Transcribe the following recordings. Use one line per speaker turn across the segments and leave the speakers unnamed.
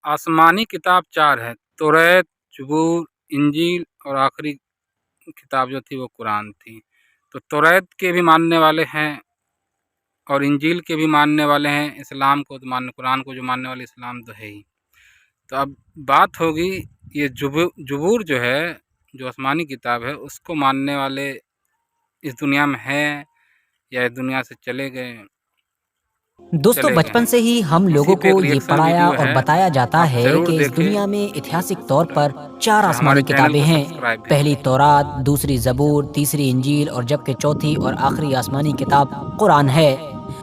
آسمانی کتاب 4 ہے، توریت، زبور، انجیل اور آخری کتاب جو تھی وہ قرآن تھی۔ تو توریت کے بھی ماننے والے ہیں اور انجیل کے بھی ماننے والے ہیں، اسلام کو قرآن کو جو ماننے والے اسلام تو ہے ہی۔ تو اب بات ہوگی یہ زبور جو ہے، جو آسمانی کتاب ہے، اس کو ماننے والے اس دنیا میں ہیں یا اس دنیا سے چلے گئے
دوستو بچپن سے ہی ہم لوگوں کو یہ پڑھایا اور بتایا جاتا ہے کہ اس دنیا میں ایتہاسک طور پر 4 آسمانی کتابیں ہیں۔ پہلی تورات، دوسری زبور، تیسری انجیل اور جبکہ چوتھی اور آخری آسمانی کتاب قرآن ہے۔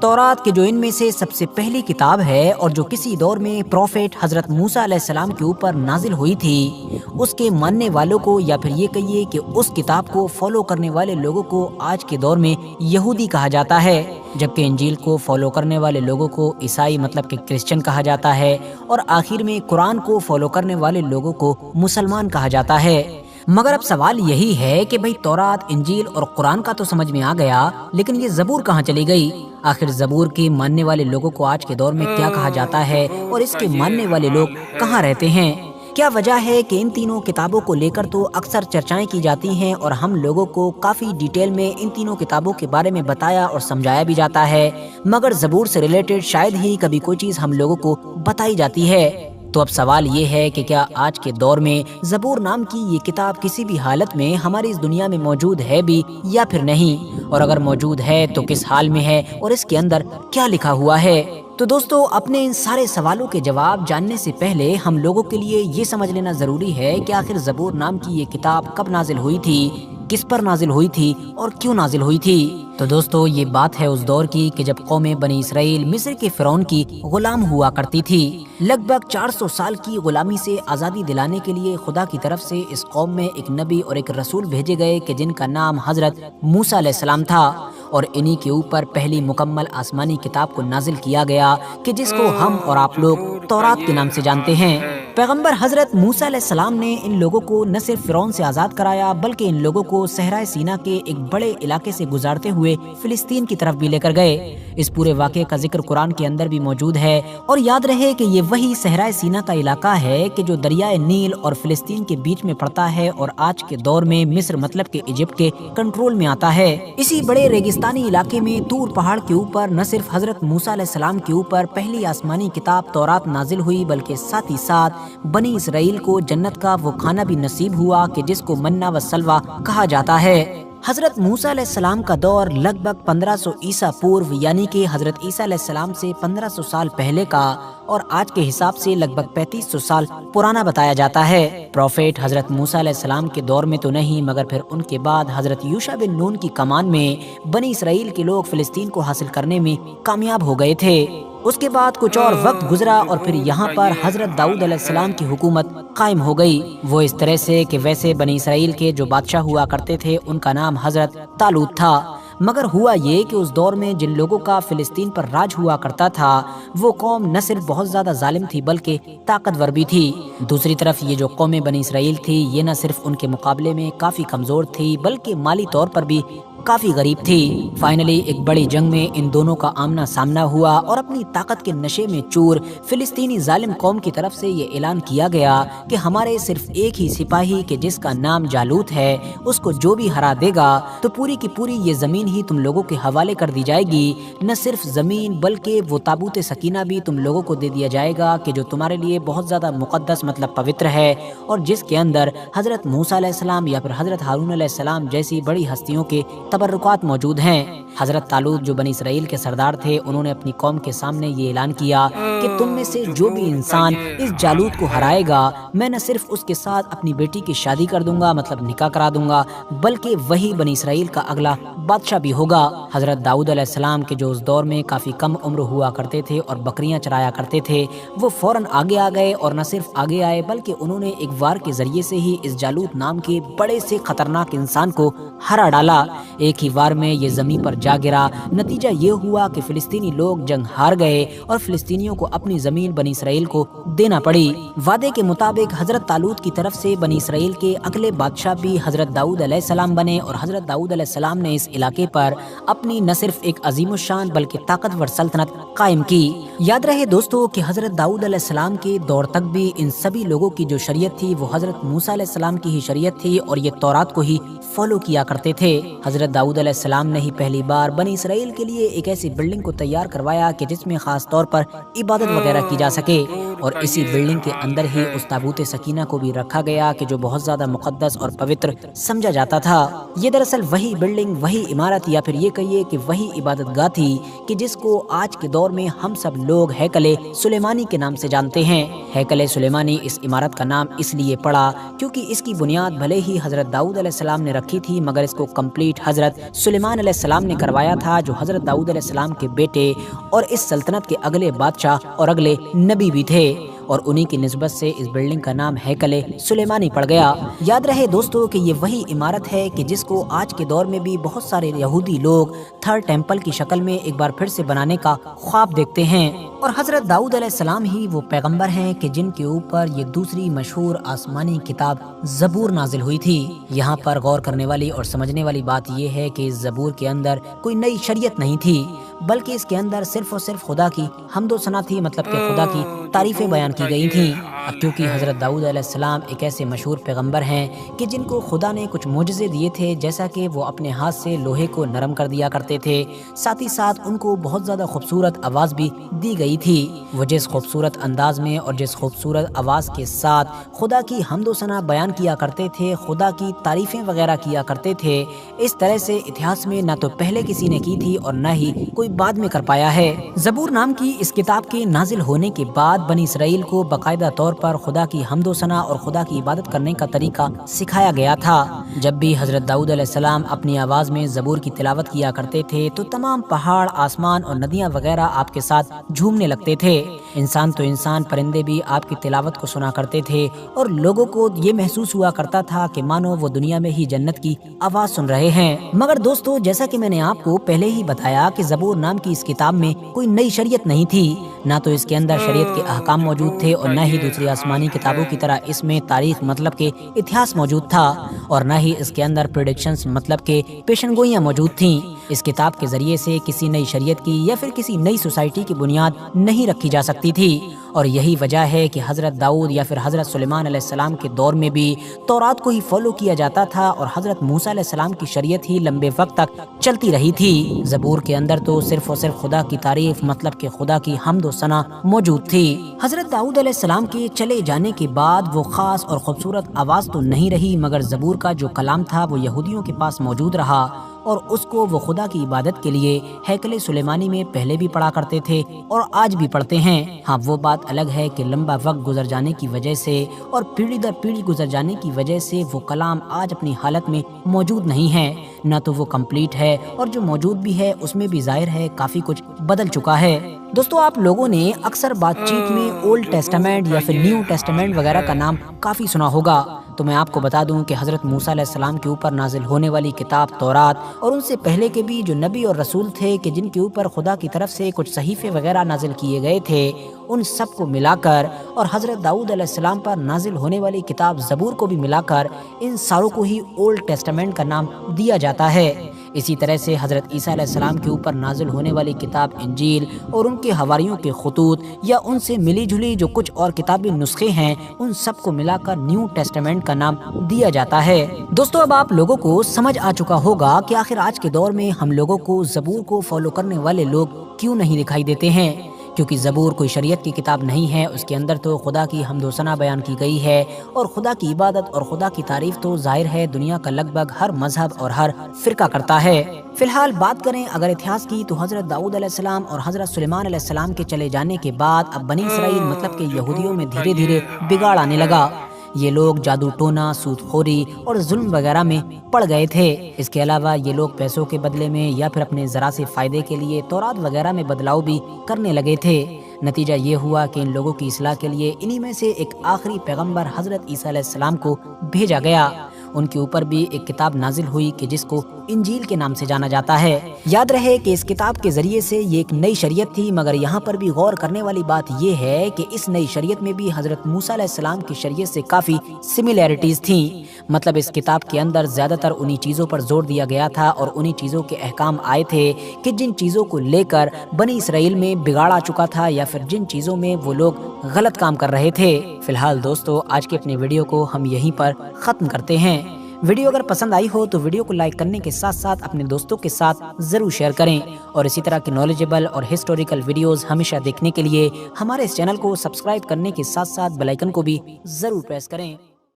تورات کے جو ان میں سے سب سے پہلی کتاب ہے اور جو کسی دور میں پروفیٹ حضرت موسیٰ علیہ السلام کے اوپر نازل ہوئی تھی، اس کے ماننے والوں کو یا پھر یہ کہیے کہ اس کتاب کو فالو کرنے والے لوگوں کو آج کے دور میں یہودی کہا جاتا ہے، جبکہ انجیل کو فالو کرنے والے لوگوں کو عیسائی مطلب کہ کرسچن کہا جاتا ہے، اور آخر میں قرآن کو فالو کرنے والے لوگوں کو مسلمان کہا جاتا ہے۔ مگر اب سوال یہی ہے کہ بھئی تورات، انجیل اور قرآن کا تو سمجھ میں آ گیا، لیکن یہ زبور کہاں چلی گئی؟ آخر زبور کے ماننے والے لوگوں کو آج کے دور میں کیا کہا جاتا ہے اور اس کے ماننے والے لوگ کہاں رہتے ہیں؟ کیا وجہ ہے کہ ان تینوں کتابوں کو لے کر تو اکثر چرچائیں کی جاتی ہیں اور ہم لوگوں کو کافی ڈیٹیل میں ان تینوں کتابوں کے بارے میں بتایا اور سمجھایا بھی جاتا ہے، مگر زبور سے ریلیٹڈ شاید ہی کبھی کوئی چیز ہم لوگوں کو بتائی جاتی ہے؟ تو اب سوال یہ ہے کہ کیا آج کے دور میں زبور نام کی یہ کتاب کسی بھی حالت میں ہماری اس دنیا میں موجود ہے بھی یا پھر نہیں؟ اور اگر موجود ہے تو کس حال میں ہے اور اس کے اندر کیا لکھا ہوا ہے؟ تو دوستو، اپنے ان سارے سوالوں کے جواب جاننے سے پہلے ہم لوگوں کے لیے یہ سمجھ لینا ضروری ہے کہ آخر زبور نام کی یہ کتاب کب نازل ہوئی تھی، کس پر نازل ہوئی تھی اور کیوں نازل ہوئی تھی؟ تو دوستو، یہ بات ہے اس دور کی کہ جب قوم بنی اسرائیل مصر کے فرعون کی غلام ہوا کرتی تھی۔ لگ بھگ 400 سال کی غلامی سے آزادی دلانے کے لیے خدا کی طرف سے اس قوم میں ایک نبی اور ایک رسول بھیجے گئے کہ جن کا نام حضرت موسیٰ علیہ السلام تھا، اور انہی کے اوپر پہلی مکمل آسمانی کتاب کو نازل کیا گیا کہ جس کو ہم اور آپ لوگ تورات کے نام سے جانتے ہیں۔ پیغمبر حضرت موسیٰ علیہ السلام نے ان لوگوں کو نہ صرف فرعون سے آزاد کرایا بلکہ ان لوگوں کو صحرائے سینا کے ایک بڑے علاقے سے گزارتے ہوئے فلسطین کی طرف بھی لے کر گئے۔ اس پورے واقعے کا ذکر قرآن کے اندر بھی موجود ہے، اور یاد رہے کہ یہ وہی صحرائے سینا کا علاقہ ہے کہ جو دریائے نیل اور فلسطین کے بیچ میں پڑتا ہے اور آج کے دور میں مصر مطلب کہ ایجپٹ کے کنٹرول میں آتا ہے۔ اسی بڑے ریگستانی علاقے میں طور پہاڑ کے اوپر نہ صرف حضرت موسیٰ علیہ السلام کے اوپر پہلی آسمانی کتاب تورات نازل ہوئی بلکہ ساتھ ہی ساتھ بنی اسرائیل کو جنت کا وہ کھانا بھی نصیب ہوا کہ جس کو منہ و سلویٰ کہا جاتا ہے۔ حضرت موسیٰ علیہ السلام کا دور لگ بھگ 1500 عیسیٰ پورو یعنی کہ حضرت عیسیٰ علیہ السلام سے 1500 سال پہلے کا اور آج کے حساب سے لگ بھگ 3500 سال پرانا بتایا جاتا ہے۔ پروفیٹ حضرت موسیٰ علیہ السلام کے دور میں تو نہیں، مگر پھر ان کے بعد حضرت یوشع بن نون کی کمان میں بنی اسرائیل کے لوگ فلسطین کو حاصل کرنے میں کامیاب ہو گئے تھے۔ اس کے بعد کچھ اور وقت گزرا اور پھر یہاں پر حضرت داؤد علیہ السلام کی حکومت قائم ہو گئی، وہ اس طرح سے کہ ویسے بنی اسرائیل کے جو بادشاہ ہوا کرتے تھے ان کا نام حضرت طالوت تھا، مگر ہوا یہ کہ اس دور میں جن لوگوں کا فلسطین پر راج ہوا کرتا تھا وہ قوم نہ صرف بہت زیادہ ظالم تھی بلکہ طاقتور بھی تھی۔ دوسری طرف یہ جو قوم بنی اسرائیل تھی یہ نہ صرف ان کے مقابلے میں کافی کمزور تھی بلکہ مالی طور پر بھی کافی غریب تھی۔ فائنلی ایک بڑی جنگ میں ان دونوں کا آمنا سامنا ہوا اور اپنی طاقت کے نشے میں چور فلسطینی ظالم قوم کی طرف سے یہ اعلان کیا گیا کہ ہمارے صرف ایک ہی سپاہی کہ جس کا نام جالوت ہے، اس کو جو بھی ہرا دے گا تو پوری کی پوری یہ زمین ہی تم لوگوں کے حوالے کر دی جائے گی۔ نہ صرف زمین بلکہ وہ تابوت سکینہ بھی تم لوگوں کو دے دیا جائے گا کہ جو تمہارے لیے بہت زیادہ مقدس مطلب پوتر ہے، اور جس کے اندر حضرت موسیٰ علیہ السلام یا پھر حضرت ہارون علیہ السلام جیسی بڑی ہستیوں کے تبرکات موجود ہیں۔ حضرت طالوت جو بنی اسرائیل کے سردار تھے انہوں نے اپنی قوم کے سامنے یہ اعلان کیا کہ تم میں سے جو بھی انسان اس جالوت کو ہرائے گا میں نہ صرف اس کے ساتھ اپنی بیٹی کی شادی کر دوں گا مطلب نکاح کرا دوں گا بلکہ وہی بنی اسرائیل کا اگلا بادشاہ بھی ہوگا۔ حضرت داؤد علیہ السلام کے جو اس دور میں کافی کم عمر ہوا کرتے تھے اور بکریاں چرایا کرتے تھے وہ فوراً آگے آ گئے، اور نہ صرف آگے آئے بلکہ انہوں نے ایک وار کے ذریعے سے ہی اس جالوت نام کے بڑے سے خطرناک انسان کو ہرا ڈالا۔ ایک ہی وار میں یہ زمین پر جا گرا۔ نتیجہ یہ ہوا کہ فلسطینی لوگ جنگ ہار گئے اور فلسطینیوں کو اپنی زمین بنی اسرائیل کو دینا پڑی۔ وعدے کے مطابق حضرت طالوت کی طرف سے بنی اسرائیل کے اگلے بادشاہ بھی حضرت داؤد علیہ السلام بنے، اور حضرت داؤد علیہ السلام نے اس علاقے پر اپنی نہ صرف ایک عظیم الشان بلکہ طاقتور سلطنت قائم کی۔ یاد رہے دوستو کہ حضرت داؤد علیہ السلام کے دور تک بھی ان سبھی لوگوں کی جو شریعت تھی وہ حضرت موسیٰ علیہ السلام کی ہی شریعت تھی، اور یہ تورات کو ہی فالو کیا کرتے تھے۔ حضرت داؤد علیہ السلام نے ہی پہلی بار بنی اسرائیل کے لیے ایک ایسی بلڈنگ کو تیار کروایا کہ جس میں خاص طور پر عبادت وغیرہ کی جا سکے، اور اسی بلڈنگ کے اندر ہی اس تابوت سکینہ کو بھی رکھا گیا کہ جو بہت زیادہ مقدس اور پوتر سمجھا جاتا تھا۔ یہ دراصل وہی بلڈنگ، وہی عمارت، یا پھر یہ کہیے کہ وہی عبادت گاہ تھی کہ جس کو آج کے دور میں ہم سب لوگ ہیکل سلیمانی کے نام سے جانتے ہیں۔ ہیکل سلیمانی اس عمارت کا نام اس لیے پڑا کیونکہ اس کی بنیاد بھلے ہی حضرت داؤد علیہ السلام نے رکھی تھی، مگر اس کو کمپلیٹ حضرت سلیمان علیہ السلام نے کروایا تھا، جو حضرت داؤد علیہ السلام کے بیٹے اور اس سلطنت کے اگلے بادشاہ اور اگلے نبی بھی تھے، اور انہی کی نسبت سے اس بلڈنگ کا نام ہیکل سلیمانی پڑ گیا۔ یاد رہے دوستو کہ یہ وہی عمارت ہے کہ جس کو آج کے دور میں بھی بہت سارے یہودی لوگ تھرڈ ٹیمپل کی شکل میں ایک بار پھر سے بنانے کا خواب دیکھتے ہیں، اور حضرت داؤد علیہ السلام ہی وہ پیغمبر ہیں کہ جن کے اوپر یہ دوسری مشہور آسمانی کتاب زبور نازل ہوئی تھی۔ یہاں پر غور کرنے والی اور سمجھنے والی بات یہ ہے کہ اس زبور کے اندر کوئی نئی شریعت نہیں تھی، بلکہ اس کے اندر صرف اور صرف خدا کی حمد و ثنا تھی، مطلب کہ خدا کی تعریفیں بیان کی گئی تھیں۔ اب کیونکہ حضرت داؤد علیہ السلام ایک ایسے مشہور پیغمبر ہیں کہ جن کو خدا نے کچھ معجزے دیے تھے، جیسا کہ وہ اپنے ہاتھ سے لوہے کو نرم کر دیا کرتے تھے، ساتھ ہی ساتھ ان کو بہت زیادہ خوبصورت آواز بھی دی گئی تھی۔ وہ جس خوبصورت انداز میں اور جس خوبصورت آواز کے ساتھ خدا کی حمد و ثنا بیان کیا کرتے تھے، خدا کی تعریفیں وغیرہ کیا کرتے تھے، اس طرح سے اتہاس میں نہ تو پہلے کسی نے کی تھی اور نہ ہی کوئی بعد میں کر پایا ہے۔ زبور نام کی اس کتاب کے نازل ہونے کے بعد بنی اسرائیل کو باقاعدہ طور پر خدا کی حمد و ثنا اور خدا کی عبادت کرنے کا طریقہ سکھایا گیا تھا۔ جب بھی حضرت داؤد علیہ السلام اپنی آواز میں زبور کی تلاوت کیا کرتے تھے تو تمام پہاڑ، آسمان اور ندیاں وغیرہ آپ کے ساتھ جھومنے لگتے تھے۔ انسان تو انسان، پرندے بھی آپ کی تلاوت کو سنا کرتے تھے، اور لوگوں کو یہ محسوس ہوا کرتا تھا کہ مانو وہ دنیا میں ہی جنت کی آواز سن رہے ہیں۔ مگر دوستو، جیسا کہ میں نے آپ کو پہلے ہی بتایا کہ زبور نام کی اس کتاب میں کوئی نئی شریعت نہیں تھی، نہ تو اس کے اندر شریعت کے احکام موجود تھے اور نہ ہی دوسری آسمانی کتابوں کی طرح اس میں تاریخ مطلب کہ اتہاس موجود تھا، اور نہ ہی اس کے اندر پریڈکشنز مطلب کہ پیشن گوئیاں موجود تھیں۔ اس کتاب کے ذریعے سے کسی نئی شریعت کی یا پھر کسی نئی سوسائٹی کی بنیاد نہیں رکھی جا سکتی تھی، اور یہی وجہ ہے کہ حضرت داؤد یا پھر حضرت سلیمان علیہ السلام کے دور میں بھی تورات کو ہی فالو کیا جاتا تھا، اور حضرت موسیٰ علیہ السلام کی شریعت ہی لمبے وقت تک چلتی رہی تھی۔ زبور کے اندر تو صرف اور صرف خدا کی تعریف مطلب کہ خدا کی حمد و ثنا موجود تھی۔ حضرت داؤد علیہ السلام کے چلے جانے کے بعد وہ خاص اور خوبصورت آواز تو نہیں رہی، مگر زبور کا جو کلام تھا وہ یہودیوں کے پاس موجود رہا، اور اس کو وہ خدا کی عبادت کے لیے ہیکل سلیمانی میں پہلے بھی پڑھا کرتے تھے اور آج بھی پڑھتے ہیں۔ ہاں، وہ بات الگ ہے کہ لمبا وقت گزر جانے کی وجہ سے اور پیڑھی در پیڑھی گزر جانے کی وجہ سے وہ کلام آج اپنی حالت میں موجود نہیں ہے، نہ تو وہ کمپلیٹ ہے، اور جو موجود بھی ہے اس میں بھی ظاہر ہے کافی کچھ بدل چکا ہے۔ دوستو، آپ لوگوں نے اکثر بات چیت میں اولڈ ٹیسٹامنٹ یا پھر نیو ٹیسٹامنٹ وغیرہ کا نام کافی سنا ہوگا، تو میں آپ کو بتا دوں کہ حضرت موسیٰ علیہ السلام کے اوپر نازل ہونے والی کتاب تورات، اور ان سے پہلے کے بھی جو نبی اور رسول تھے کہ جن کے اوپر خدا کی طرف سے کچھ صحیفے وغیرہ نازل کیے گئے تھے، ان سب کو ملا کر اور حضرت داؤد علیہ السلام پر نازل ہونے والی کتاب زبور کو بھی ملا کر ان ساروں کو ہی اولڈ ٹیسٹامنٹ کا نام دیا جاتا ہے۔ اسی طرح سے حضرت عیسیٰ علیہ السلام کے اوپر نازل ہونے والی کتاب انجیل اور ان کے حواریوں کے خطوط یا ان سے ملی جلی جو کچھ اور کتابی نسخے ہیں، ان سب کو ملا کر نیو ٹیسٹامنٹ کا نام دیا جاتا ہے۔ دوستو، اب آپ لوگوں کو سمجھ آ چکا ہوگا کہ آخر آج کے دور میں ہم لوگوں کو زبور کو فالو کرنے والے لوگ کیوں نہیں دکھائی دیتے ہیں، کیونکہ زبور کوئی شریعت کی کتاب نہیں ہے۔ اس کے اندر تو خدا کی حمد و ثنا بیان کی گئی ہے، اور خدا کی عبادت اور خدا کی تعریف تو ظاہر ہے دنیا کا لگ بھگ ہر مذہب اور ہر فرقہ کرتا ہے۔ فی الحال بات کریں اگر اتہاس کی، تو حضرت داؤد علیہ السلام اور حضرت سلیمان علیہ السلام کے چلے جانے کے بعد اب بنی اسرائیل مطلب کہ یہودیوں میں دھیرے دھیرے بگاڑ آنے لگا۔ یہ لوگ جادو ٹونا، سود خوری اور ظلم وغیرہ میں پڑ گئے تھے۔ اس کے علاوہ یہ لوگ پیسوں کے بدلے میں یا پھر اپنے ذرا سے فائدے کے لیے تورات وغیرہ میں بدلاؤ بھی کرنے لگے تھے۔ نتیجہ یہ ہوا کہ ان لوگوں کی اصلاح کے لیے انہی میں سے ایک آخری پیغمبر حضرت عیسیٰ علیہ السلام کو بھیجا گیا۔ ان کے اوپر بھی ایک کتاب نازل ہوئی کہ جس کو انجیل کے نام سے جانا جاتا ہے۔ یاد رہے کہ اس کتاب کے ذریعے سے یہ ایک نئی شریعت تھی، مگر یہاں پر بھی غور کرنے والی بات یہ ہے کہ اس نئی شریعت میں بھی حضرت موسیٰ علیہ السلام کی شریعت سے کافی سملیرٹیز تھیں۔ مطلب اس کتاب کے اندر زیادہ تر انہی چیزوں پر زور دیا گیا تھا اور انہی چیزوں کے احکام آئے تھے کہ جن چیزوں کو لے کر بنی اسرائیل میں بگاڑ آ چکا تھا یا پھر جن چیزوں میں وہ لوگ غلط کام کر رہے تھے۔ فی الحال دوستو، آج کے اپنے ویڈیو کو ہم یہیں پر ختم کرتے ہیں۔ ویڈیو اگر پسند آئی ہو تو ویڈیو کو لائک کرنے کے ساتھ ساتھ اپنے دوستوں کے ساتھ ضرور شیئر کریں، اور اسی طرح کی نالجبل اور ہسٹوریکل ویڈیوز ہمیشہ دیکھنے کے لیے ہمارے اس چینل کو سبسکرائب کرنے کے ساتھ ساتھ بیل آئیکن کو بھی ضرور پریس کریں۔